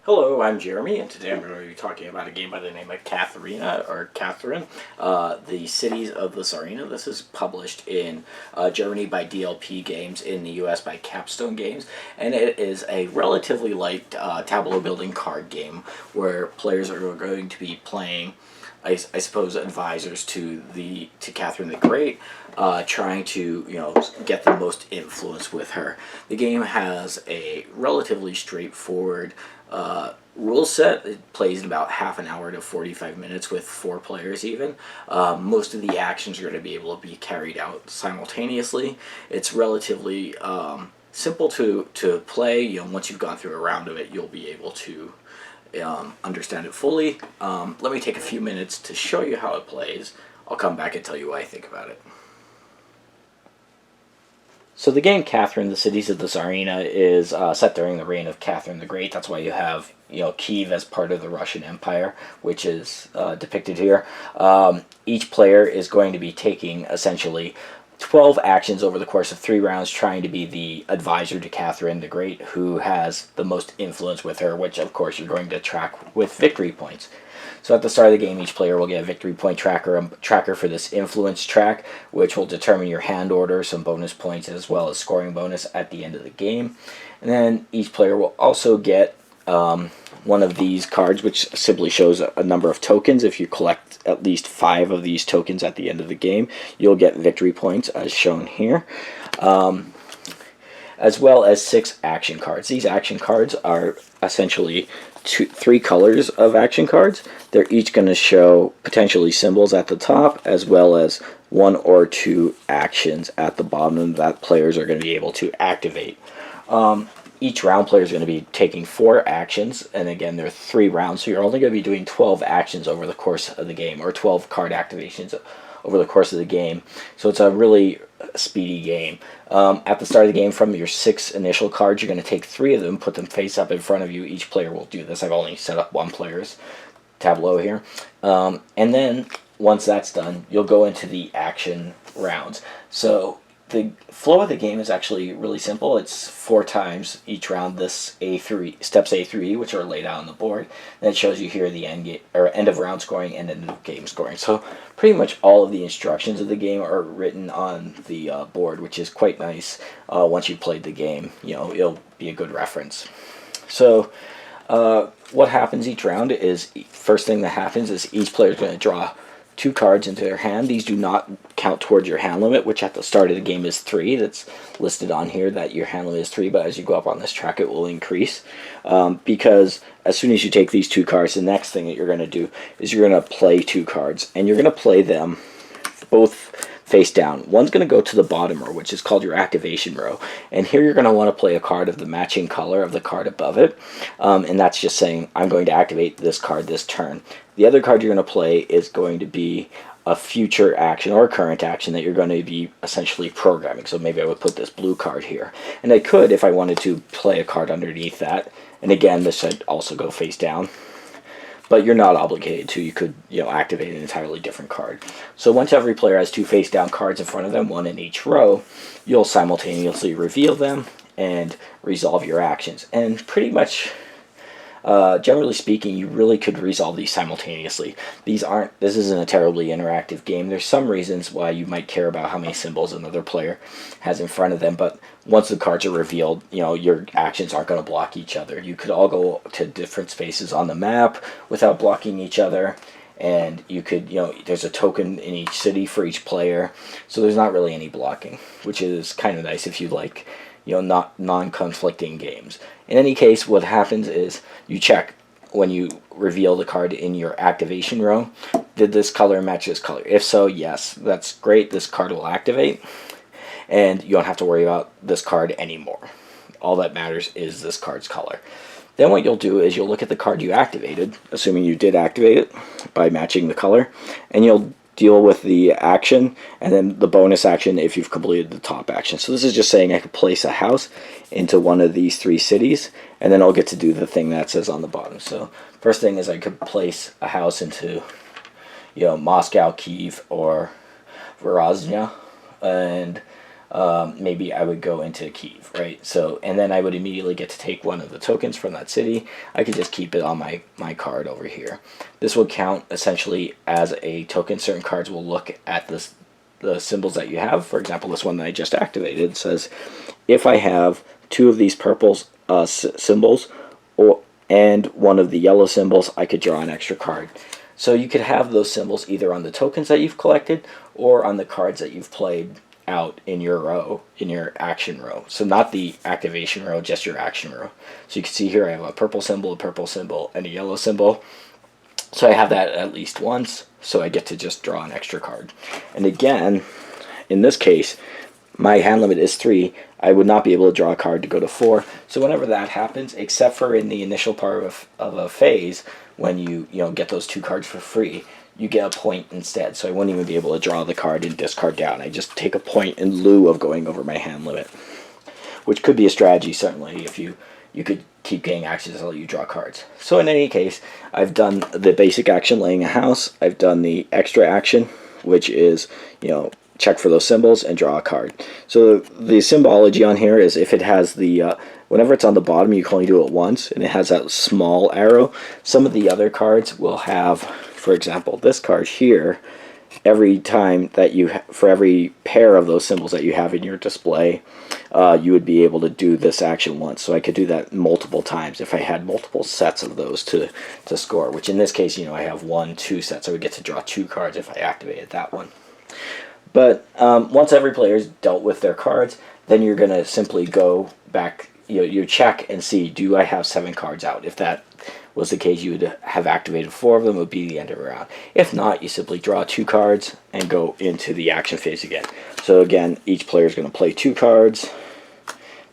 Hello, I'm Jeremy, and today I'm going to be talking about a game by the name of Tsarina, or Catherine, the Cities of the Tsarina. This is published in Germany by DLP Games, in the US by Capstone Games, and it is a relatively light tableau building card game where players are going to be playing, I suppose, advisors to Catherine the Great, trying to get the most influence with her. The game has a relatively straightforward rule set. It plays in about half an hour to 45 minutes with 4 players even. Most of the actions are going to be able to be carried out simultaneously. It's relatively simple to play. Once you've gone through a round of it, you'll be able to understand it fully. Let me take a few minutes to show you how it plays. I'll come back and tell you what I think about it. So the game Catherine, the Cities of the Tsarina, is set during the reign of Catherine the Great. That's why you have Kiev as part of the Russian Empire, which is depicted here. Each player is going to be taking essentially 12 actions over the course of 3 rounds, trying to be the advisor to Catherine the Great, who has the most influence with her, which of course you're going to track with victory points. So at the start of the game, each player will get a victory point tracker, a tracker for this influence track, which will determine your hand order, some bonus points, as well as scoring bonus at the end of the game. And then each player will also get one of these cards, which simply shows a number of tokens. If you collect at least 5 of these tokens at the end of the game, you'll get victory points, as shown here. As well as 6 action cards. These action cards are essentially 3 colors of action cards. They're each going to show potentially symbols at the top, as well as 1 or 2 actions at the bottom that players are going to be able to activate. Each round player is going to be taking 4 actions, and again, there are 3 rounds, so you're only going to be doing 12 actions over the course of the game, or 12 card activations over the course of the game. So it's a really speedy game. At the start of the game, from your 6 initial cards, you're going to take 3 of them, put them face up in front of you. Each player will do this. I've only set up 1 player's tableau here. And then, once that's done, you'll go into the action rounds. So the flow of the game is actually really simple. It's 4 times each round this steps A through E, which are laid out on the board. And it shows you here the end of round scoring and end of game scoring. So pretty much all of the instructions of the game are written on the board, which is quite nice. Once you've played the game, it'll be a good reference. So what happens each round is, first thing that happens is each player is going to draw 2 cards into their hand. These do not count towards your hand limit, which at the start of the game is 3. That's listed on here that your hand limit is 3, but as you go up on this track, it will increase. Because as soon as you take these 2 cards, the next thing that you're going to do is you're going to play 2 cards, and you're going to play them both face down. One's going to go to the bottom row, which is called your activation row. And here you're going to want to play a card of the matching color of the card above it. And that's just saying, I'm going to activate this card this turn. The other card you're going to play is going to be a future action or a current action that you're going to be essentially programming. So maybe I would put this blue card here. And I could, if I wanted to, play a card underneath that. And again, this should also go face down. But you're not obligated to. You could, activate an entirely different card. So once every player has 2 face-down cards in front of them, 1 in each row, you'll simultaneously reveal them and resolve your actions. And pretty much, generally speaking, you really could resolve these simultaneously. This isn't a terribly interactive game. There's some reasons why you might care about how many symbols another player has in front of them, but once the cards are revealed, your actions aren't going to block each other. You could all go to different spaces on the map without blocking each other, and you could, there's a token in each city for each player, so there's not really any blocking, which is kind of nice if you like, not non-conflicting games. In any case, what happens is you check when you reveal the card in your activation row, did this color match this color? If so, yes, that's great. This card will activate, and you don't have to worry about this card anymore. All that matters is this card's color. Then what you'll do is you'll look at the card you activated, assuming you did activate it by matching the color, and you'll deal with the action and then the bonus action if you've completed the top action. So this is just saying I could place a house into one of these 3 cities, and then I'll get to do the thing that says on the bottom. So first thing is I could place a house into Moscow, Kiev, or Verozhnya, and maybe I would go into Kiev, right? So, and then I would immediately get to take one of the tokens from that city. I could just keep it on my card over here. This will count essentially as a token. Certain cards will look at the symbols that you have. For example, this one that I just activated says, if I have two of these purple symbols and one of the yellow symbols, I could draw an extra card. So you could have those symbols either on the tokens that you've collected or on the cards that you've played out in your row, in your action row. So not the activation row, just your action row. So you can see here I have a purple symbol, and a yellow symbol. So I have that at least once, so I get to just draw an extra card. And again, in this case, my hand limit is 3. I would not be able to draw a card to go to 4. So whenever that happens, except for in the initial part of a phase, when you get those 2 cards for free, you get a point instead. So I wouldn't even be able to draw the card and discard down. I just take a point in lieu of going over my hand limit, which could be a strategy, certainly, if you could keep getting actions until you draw cards. So in any case, I've done the basic action, laying a house. I've done the extra action, which is, check for those symbols and draw a card. So the symbology on here is if it has the, whenever it's on the bottom, you can only do it once, and it has that small arrow. Some of the other cards will have, for example, this card here, every time that for every pair of those symbols that you have in your display, you would be able to do this action once. So I could do that multiple times if I had multiple sets of those to score, which in this case, I have 1, 2 sets. I would get to draw 2 cards if I activated that one. But once every player's dealt with their cards, then you're going to simply go back, you check and see, do I have 7 cards out? If that was the case, you would have activated 4 of them, it would be the end of the round. If not, you simply draw 2 cards and go into the action phase again. So again, each player is going to play 2 cards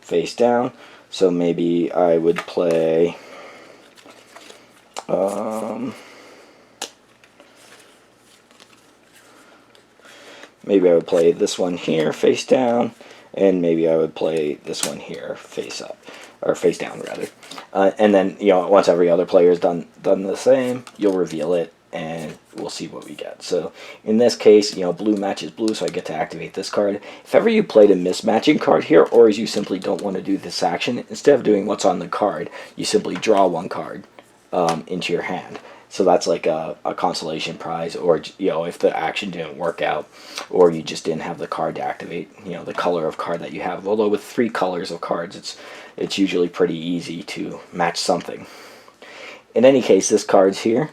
face down. So maybe I would play maybe I would play this one here face down, and maybe I would play this one here face up, or face down rather. And then once every other player has done the same, you'll reveal it, and we'll see what we get. So in this case, blue matches blue, so I get to activate this card. If ever you played a mismatching card here, or as you simply don't want to do this action, instead of doing what's on the card, you simply draw 1 card into your hand. So that's like a consolation prize, or if the action didn't work out, or you just didn't have the card to activate, the color of card that you have. Although with 3 colors of cards, it's usually pretty easy to match something. In any case, this card's here.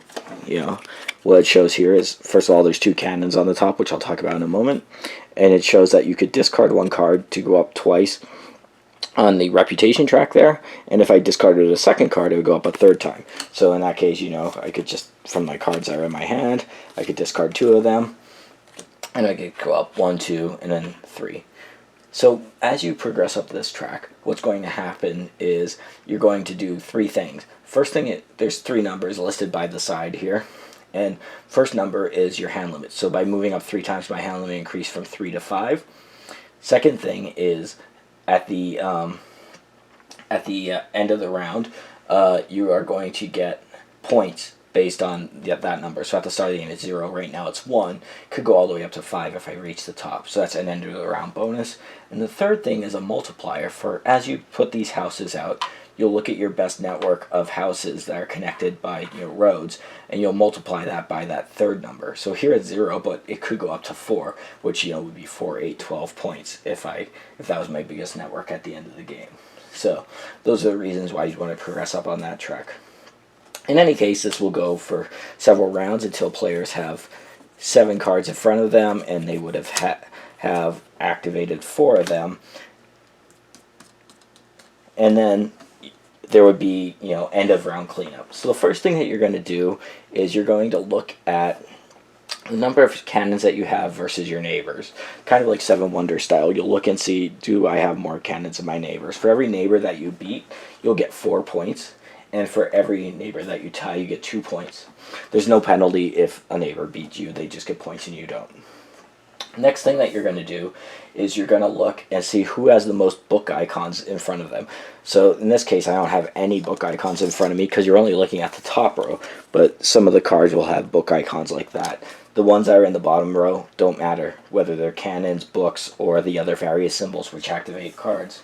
What it shows here is, first of all, there's 2 cannons on the top, which I'll talk about in a moment, and it shows that you could discard 1 card to go up twice on the reputation track there, and if I discarded a second card, it would go up a 3rd time. So in that case, I could just, from my cards that are in my hand, I could discard 2 of them, and I could go up 1, 2, and then 3. So as you progress up this track, what's going to happen is you're going to do 3 things. First thing, there's 3 numbers listed by the side here, and first number is your hand limit. So by moving up 3 times, my hand limit increased from 3 to 5. Second thing is, at the end of the round, you are going to get points based on that number. So at the start of the game it's 0. Right now it's 1. Could go all the way up to 5 if I reach the top. So that's an end of the round bonus. And the third thing is a multiplier. For as you put these houses out, you'll look at your best network of houses that are connected by roads, and you'll multiply that by that 3rd number. So here it's 0, but it could go up to 4, which would be 4, 8, 12 points if that was my biggest network at the end of the game. So those are the reasons why you'd want to progress up on that track. In any case, this will go for several rounds until players have 7 cards in front of them, and they would have activated 4 of them, and then there would be, end of round cleanup. So the first thing that you're going to do is you're going to look at the number of cannons that you have versus your neighbors. Kind of like 7 Wonders style. You'll look and see, do I have more cannons than my neighbors? For every neighbor that you beat, you'll get 4 points. And for every neighbor that you tie, you get 2 points. There's no penalty if a neighbor beats you. They just get points and you don't. Next thing that you're going to do is you're going to look and see who has the most book icons in front of them. So in this case, I don't have any book icons in front of me because you're only looking at the top row, but some of the cards will have book icons like that. The ones that are in the bottom row don't matter, whether they're cannons, books, or the other various symbols which activate cards.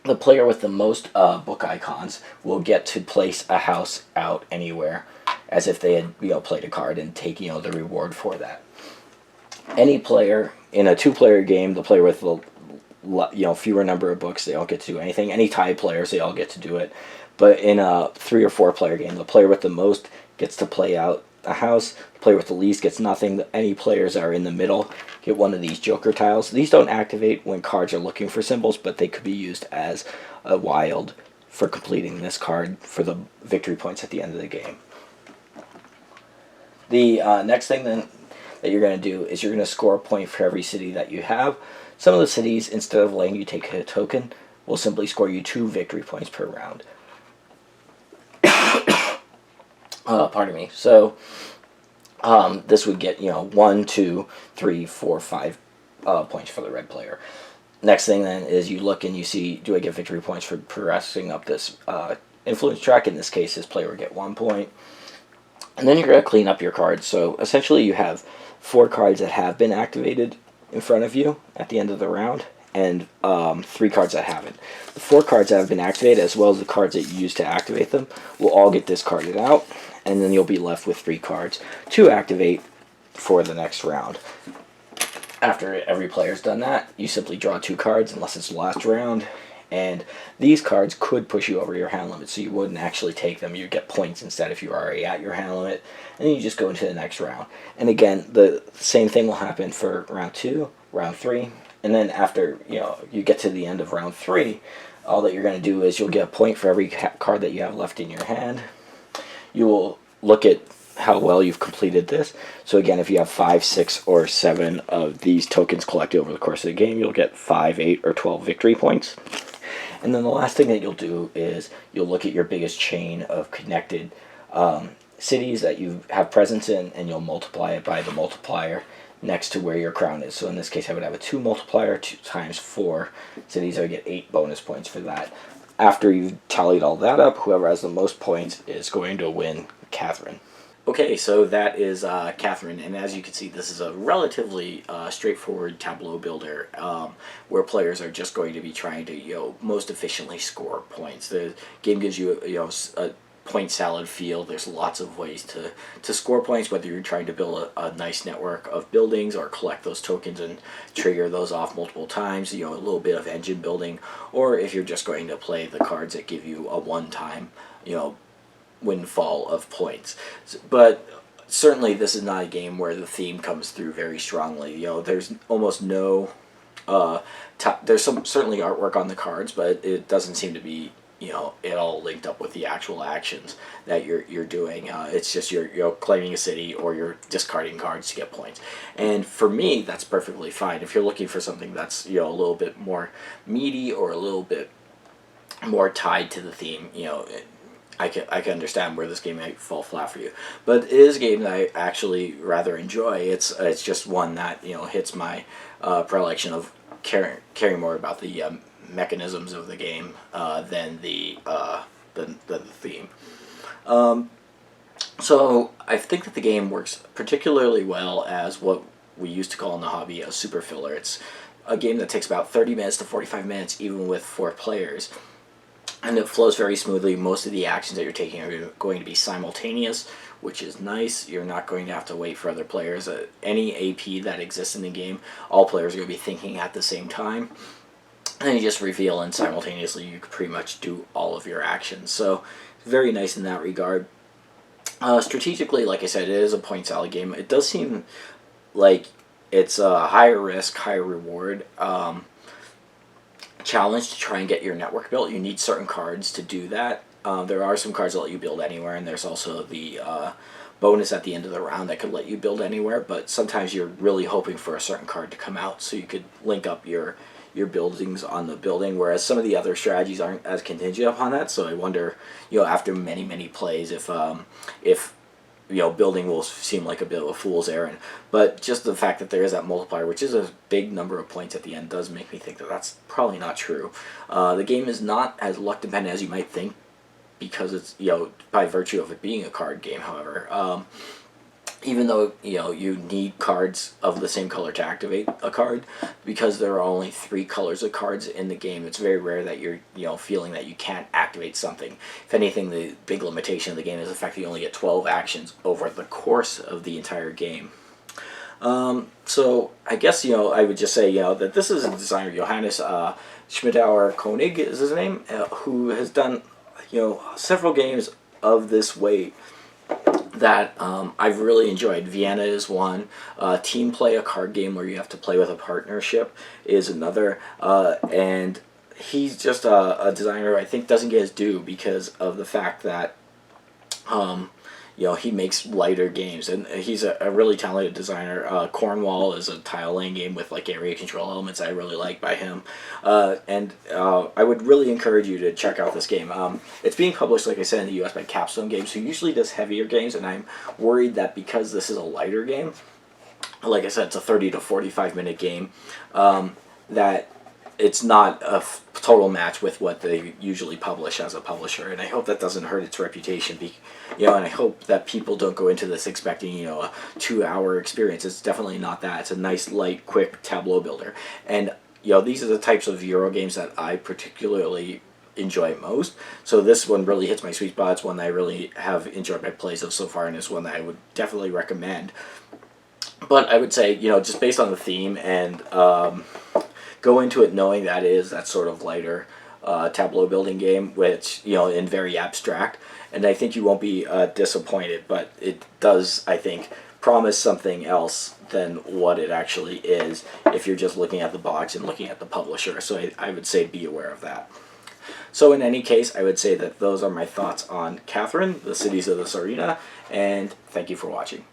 The player with the most book icons will get to place a house out anywhere, as if they had played a card and take the reward for that. Any player in a two-player game, the player with the fewer number of books, they don't get to do anything. Any tie players, they all get to do it. But in a 3 or 4 player game, the player with the most gets to play out a house. The player with the least gets nothing. Any players that are in the middle get one of these joker tiles. These don't activate when cards are looking for symbols, but they could be used as a wild for completing this card for the victory points at the end of the game. The next thing then that you're going to do is you're going to score a point for every city that you have. Some of the cities, instead of letting you take a token, will simply score you 2 victory points per round. Pardon me. So this would get 1, 2, 3, 4, 5 points for the red player. Next thing then is you look and you see, do I get victory points for progressing up this influence track? In this case, this player would get 1 point. And then you're going to clean up your cards. So essentially you have 4 cards that have been activated in front of you at the end of the round, and 3 cards that haven't. The 4 cards that have been activated, as well as the cards that you used to activate them, will all get discarded out, and then you'll be left with 3 cards to activate for the next round. After every player's done that, you simply draw 2 cards unless it's the last round, and these cards could push you over your hand limit, so you wouldn't actually take them. You'd get points instead if you're already at your hand limit, and then you just go into the next round. And again, the same thing will happen for round 2, round 3, and then after you get to the end of round 3, all that you're going to do is you'll get a point for every card that you have left in your hand. You will look at how well you've completed this. So again, if you have 5, 6, or 7 of these tokens collected over the course of the game, you'll get 5, 8, or 12 victory points. And then the last thing that you'll do is you'll look at your biggest chain of connected cities that you have presence in, and you'll multiply it by the multiplier next to where your crown is. So in this case, I would have a 2 multiplier, 2 times 4 cities. I would get 8 bonus points for that. After you've tallied all that up, whoever has the most points is going to win Catherine. Okay, so that is Catherine, and as you can see, this is a relatively straightforward tableau builder where players are just going to be trying to most efficiently score points. The game gives you a point salad feel. There's lots of ways to score points, whether you're trying to build a nice network of buildings or collect those tokens and trigger those off multiple times, a little bit of engine building, or if you're just going to play the cards that give you a one-time, windfall of points. But certainly this is not a game where the theme comes through very strongly. There's almost no there's some certainly artwork on the cards, but it doesn't seem to be it all linked up with the actual actions that you're doing. It's just you're claiming a city or you're discarding cards to get points. And for me, that's perfectly fine. If you're looking for something that's a little bit more meaty or a little bit more tied to the theme, I can understand where this game might fall flat for you, but it is a game that I actually rather enjoy. It's just one that hits my predilection of caring more about the mechanisms of the game than the theme. So I think that the game works particularly well as what we used to call in the hobby a super filler. It's a game that takes about 30 minutes to 45 minutes, even with 4 players. And it flows very smoothly. Most of the actions that you're taking are going to be simultaneous, which is nice. You're not going to have to wait for other players. Any AP that exists in the game, all players are going to be thinking at the same time. And you just reveal, and simultaneously you can pretty much do all of your actions. So, very nice in that regard. Strategically, like I said, it is a point salad game. It does seem like it's a higher risk, higher reward challenge to try and get your network built. You need certain cards to do that. There are some cards that let you build anywhere, and there's also the bonus at the end of the round that could let you build anywhere, but sometimes you're really hoping for a certain card to come out so you could link up your buildings on the building, whereas some of the other strategies aren't as contingent upon that. So I wonder, after many plays, if building will seem like a bit of a fool's errand. But just the fact that there is that multiplier, which is a big number of points at the end, does make me think that that's probably not true. The game is not as luck dependent as you might think, because it's, by virtue of it being a card game. However, even though you need cards of the same color to activate a card, because there are only 3 colors of cards in the game, it's very rare that you're feeling that you can't activate something. If anything, the big limitation of the game is the fact that you only get 12 actions over the course of the entire game. So I guess I would just say that this is a designer, Johannes Schmidauer Koenig is his name, who has done several games of this weight that I've really enjoyed. Vienna is one. Team Play, a card game where you have to play with a partnership, is another. And he's just a designer I think doesn't get his due because of the fact that he makes lighter games, and he's a really talented designer. Cornwall is a tile laying game with like area control elements I really like by him, and I would really encourage you to check out this game. It's being published, like I said, in the U.S. by Capstone Games, who usually does heavier games, and I'm worried that because this is a lighter game, like I said, it's a 30 to 45 minute game, that it's not a total match with what they usually publish as a publisher, and I hope that doesn't hurt its reputation. And I hope that people don't go into this expecting a 2-hour experience. It's definitely not that. It's a nice, light, quick tableau builder, and these are the types of Euro games that I particularly enjoy most. So this one really hits my sweet spot. It's one that I really have enjoyed my plays of so far, and it's one that I would definitely recommend. But I would say just based on the theme and go into it knowing that is that sort of lighter tableau building game, which in very abstract, and I think you won't be disappointed. But it does, I think, promise something else than what it actually is if you're just looking at the box and looking at the publisher. So I would say be aware of that. So in any case, I would say that those are my thoughts on Catherine, the Cities of the Tsarina, and thank you for watching.